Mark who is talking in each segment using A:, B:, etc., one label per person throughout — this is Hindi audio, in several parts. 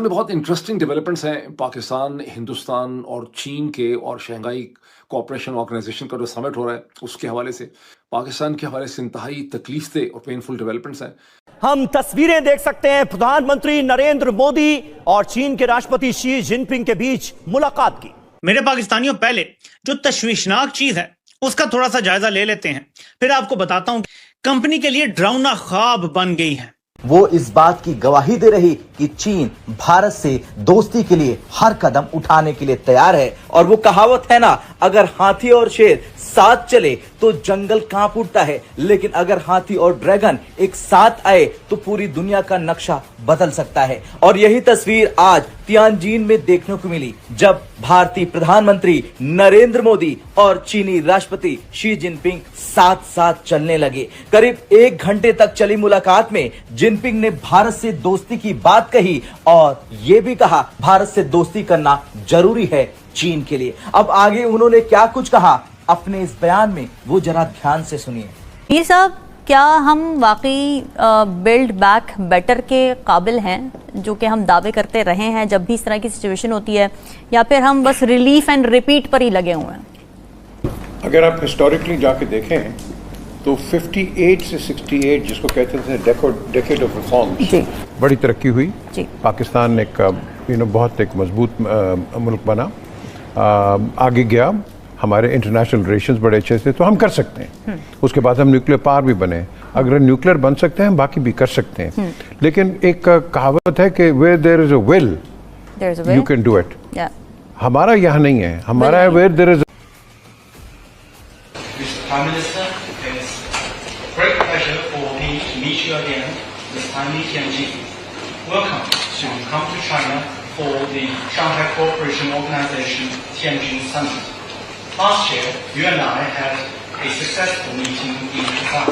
A: में बहुत इंटरेस्टिंग डेवलपमेंट्स हैं पाकिस्तान, हिंदुस्तान और चीन के और शंघाई कोऑपरेशन ऑर्गेनाइजेशन का जो समिट हो रहा है उसके हवाले से, पाकिस्तान के हवाले से इंतहाई तकलीफदेह और पेनफुल डेवलपमेंट्स हैं।
B: हम तस्वीरें देख सकते हैं प्रधानमंत्री नरेंद्र मोदी और चीन के राष्ट्रपति शी जिनपिंग के बीच मुलाकात की।
C: मेरे पाकिस्तानियों, पहले जो तशवीशनाक चीज है उसका थोड़ा सा जायजा ले लेते हैं, फिर आपको बताता हूं कंपनी के लिए डरावना ख्वाब बन गई है।
D: वो इस बात की गवाही दे रही कि चीन भारत से दोस्ती के लिए हर कदम उठाने के लिए तैयार है। और वो कहावत है ना, अगर हाथी और शेर साथ चले तो जंगल कांप उठता है, लेकिन अगर हाथी और ड्रैगन एक साथ आए तो पूरी दुनिया का नक्शा बदल सकता है। और यही तस्वीर आज तियानजिन में देखने को मिली, जब भारतीय प्रधानमंत्री नरेंद्र मोदी और चीनी राष्ट्रपति शी जिनपिंग साथ साथ चलने लगे। करीब 1 घंटे तक चली मुलाकात में जिनपिंग ने भारत से दोस्ती की बात कही और ये भी कहा भारत से दोस्ती करना जरूरी है चीन के लिए। अब आगे उन्होंने क्या कुछ कहा अपने इस बयान में, वो जरा ध्यान से सुनिए।
E: ये सब क्या हम वाकई बिल्ड बैक बेटर के काबिल हैं, जो कि हम दावे करते रहे हैं जब भी इस तरह की सिचुएशन होती है, या फिर हम बस रिलीफ एंड रिपीट पर ही लगे हुए हैं?
F: अगर आप हिस्टोरिकली जाके देखें तो 58 से 68 जिसको कहते थे डेकेड ऑफ रिफॉर्म्स, बड़ी तरक्की हुई। पाकिस्तान एक बहुत एक मजबूत मुल्क बना, आगे गया, हमारे इंटरनेशनल रिलेशंस बड़े अच्छे थे, तो हम कर सकते हैं। उसके बाद हम न्यूक्लियर पावर भी बने, अगर न्यूक्लियर बन सकते हैं हम बाकी भी कर सकते हैं। लेकिन एक कहावत है कि where there is a will you can do it. हमारा यहाँ नहीं है, हमारा है where there is.
G: Prime Minister, it's a great pleasure for me to meet you again this time in Tianjin. Welcome to come to China for the Shanghai Cooperation Organization Tianjin Summit. Last year, you and I had a successful meeting in Japan,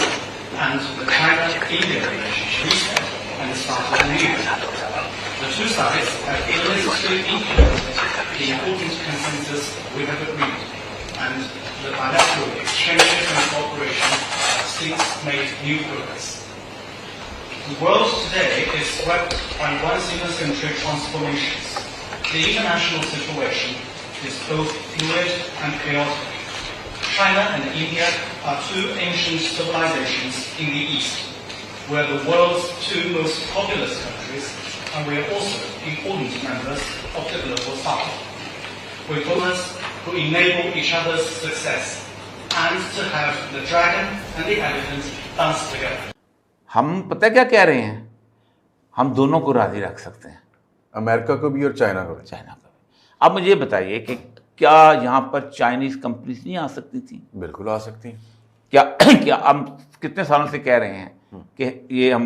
G: and the China-India relationship reset and the start of the new year. The two sides have illicitly implemented the important consensus we have agreed, and the bilateral exchanges and cooperation have since made new progress. The world today is swept by once-in-a-century transformations. The international situation is both fluid and chaotic. China and India are two ancient civilizations in the East. We are the world's two most populous countries, and we are also important members of the global South. We're donors who enable each other's success, and to have the dragon and the elephant dance together.
H: हम पता क्या कह रहे हैं, हम दोनों को राजी रख सकते हैं,
F: अमेरिका को भी और चाइना को भी।
H: अब मुझे बताइए कि क्या यहाँ पर चाइनीज कंपनीज नहीं आ सकती थी?
F: बिल्कुल आ सकती हैं।
H: क्या हम कितने सालों से कह रहे हैं कि ये हम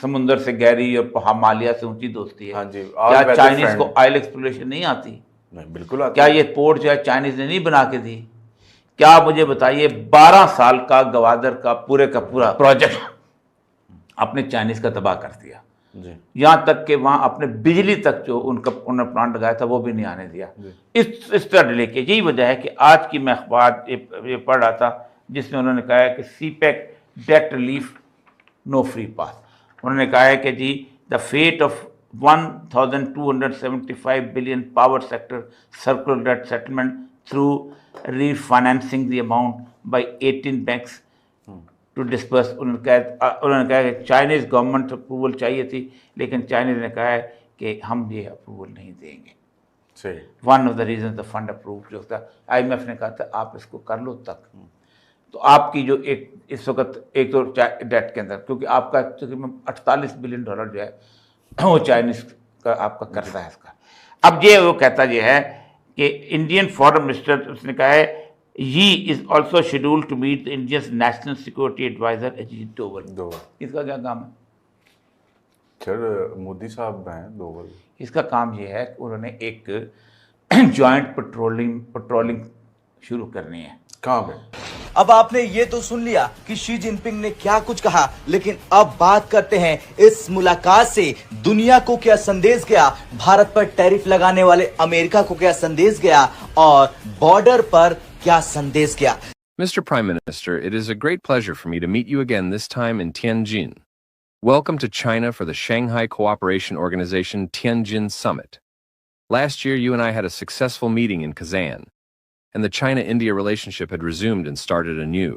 H: समुद्र से गहरी और हिमालय से ऊंची दोस्ती है।
F: हाँ जी,
H: क्या चाइनीज को ऑयल एक्सप्लोरेशन नहीं आती?
F: नहीं, बिल्कुल आती।
H: क्या ये पोर्ट जो है चाइनीज ने नहीं बना के दी? क्या मुझे बताइए 12 साल का गवादर का पूरा प्रोजेक्ट अपने चाइनीज का तबाह कर दिया। यहाँ तक कि वहाँ अपने बिजली तक जो उन्होंने प्लांट लगाया था वो भी नहीं आने दिया। इस तरह डिले की यही वजह है कि आज की मैं अखबार ये पढ़ रहा था जिसमें उन्होंने कहा है कि CPEC debt relief no free pass. उन्होंने कहा है कि जी the fate of 1275 billion power sector circular debt settlement through refinancing the amount by 18 banks to disperse. उन्होंने कहा कि चाइनीज़ गवर्नमेंट अप्रूवल चाहिए थी, लेकिन चाइनीज़ ने कहा है कि हम ये अप्रूवल नहीं देंगे। One of the reason the fund approve जो था, IMF ने कहा था आप इसको कर लो तक। तो आपकी जो एक इस वक्त एक तो डेट के अंदर, क्योंकि आपका तकरीबन $48 बिलियन जो है वो चाइनीज़ का आपका कर्जा है इसका। अब ये वो कहता ये है कि इंडियन फॉरेन मिनिस्टर उसने कहा है He is also scheduled to meet the India's National Security Advisor Ajit Doval. इसका क्या काम है?
F: सर मोदी साहब हैं दोवल।
H: इसका काम ये है कि उन्होंने एक जॉइंट पेट्रोलिंग शुरू करनी है।
F: कहाँ पे?
D: अब आपने ये तो सुन लिया कि शी जिनपिंग ने क्या कुछ कहा, लेकिन अब बात करते हैं इस मुलाकात से दुनिया को क्या संदेश गया, भारत पर टैरिफ लगाने वाले अमेरिका को क्या संदेश गया और बॉर्डर पर क्या संदेश गया।
I: Mr. Prime Minister, it is a great pleasure for me to meet you again, this time in Tianjin. Welcome to China for the Shanghai Cooperation Organization Tianjin Summit. Last year, you and I had a successful meeting in Kazan, and the China-India relationship had resumed and started anew.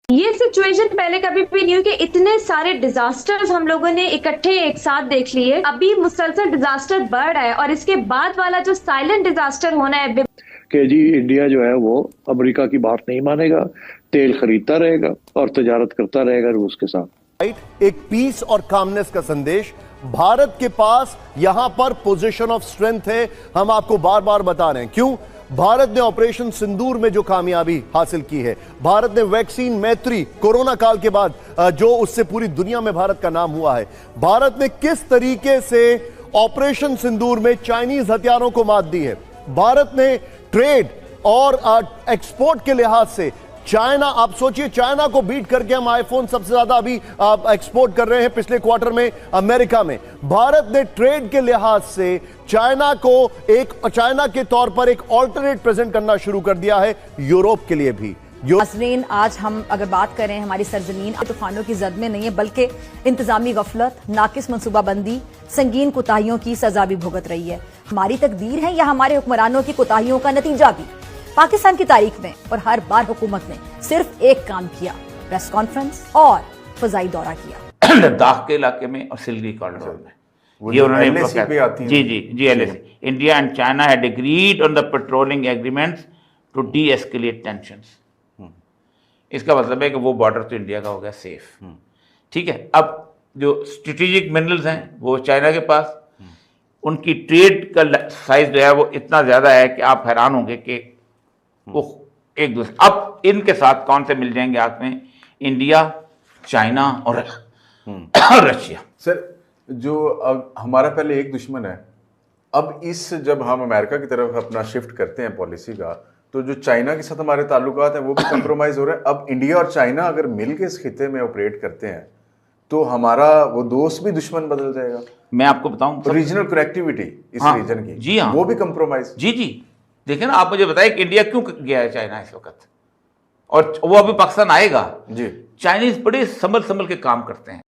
J: ये सिचुएशन पहले कभी भी नहीं हुई कि इतने सारे डिजास्टर्स हम लोगों ने इकट्ठे एक साथ देख लिए। अभी मुसलसल डिजास्टर बढ़ रहा है और इसके बाद वाला जो साइलेंट डिजास्टर होना है
K: कि जी इंडिया जो है वो अमेरिका की बात नहीं मानेगा, तेल खरीदता रहेगा और तजारत करता रहेगा रूस के साथ।
L: एक पीस और कामनेस का संदेश। भारत के पास यहां पर पोजीशन ऑफ स्ट्रेंथ है, हम आपको बार बार बता रहे हैं। क्यों? भारत ने ऑपरेशन सिंदूर में जो कामयाबी हासिल की है, भारत ने वैक्सीन मैत्री कोरोना काल के बाद जो उससे पूरी दुनिया में भारत का नाम हुआ है, भारत ने किस तरीके से ऑपरेशन सिंदूर में चाइनीज हथियारों को मात दी है, भारत ने ट्रेड और एक्सपोर्ट के लिहाज से चाइना, आप सोचिए चाइना को बीट करके हम आईफोन सबसे ज्यादा अभी एक्सपोर्ट कर रहे हैं पिछले क्वार्टर में अमेरिका में। भारत ने ट्रेड के लिहाज से चाइना को चाइना के तौर पर एक ऑल्टरनेट प्रेजेंट करना शुरू कर दिया है यूरोप के लिए भी।
M: नाज़रीन, आज हम अगर बात करें हमारी सरजमीन तूफानों की जद में नहीं है, बल्कि इंतजामी गफलत, नाकिस मनसूबाबंदी, संगीन कोताहियों की सजा भी भुगत रही है। हमारी तकदीर है या हमारे हुक्मरानों की कोताहियों का नतीजा भी। पाकिस्तान की तारीख में और हर बार हुकूमत ने सिर्फ एक काम किया, प्रेस कॉन्फ्रेंस और फजाई दौरा किया।
H: लद्दाख के इलाके में और सिलगी कॉरिडोर में ये उन्होंने LAC India and China had agreed on the patrolling agreements to de escalate tensions. इसका मतलब है कि वो बॉर्डर तो इंडिया का हो गया सेफ। ठीक है, अब जो स्ट्रेटेजिक मिनरल्स हैं वो चाइना के पास, उनकी ट्रेड का साइज जो है वो इतना ज्यादा है कि आप हैरान होंगे कि वो एक दूसरे, अब इनके साथ कौन से मिल जाएंगे हाथ में, इंडिया, चाइना और रशिया।
N: सर, जो अब हमारा पहले एक दुश्मन है, अब इस जब हम अमेरिका की तरफ अपना शिफ्ट करते हैं पॉलिसी का, तो जो चाइना के साथ हमारे ताल्लुकात हैं वो भी कंप्रोमाइज हो रहे हैं। अब इंडिया और चाइना अगर मिल के इस खिते में ऑपरेट करते हैं तो हमारा वो दोस्त भी दुश्मन बदल जाएगा।
H: मैं आपको बताऊं,
N: रीजनल कनेक्टिविटी इस रीजन की,
H: जी हाँ,
N: वो भी कंप्रोमाइज।
H: जी देखिए ना, आप मुझे बताइए कि इंडिया क्यों गया है चाइना इस वक्त, और वो अभी पाकिस्तान आएगा।
N: जी,
H: चाइनीज बड़े संभल के काम करते हैं।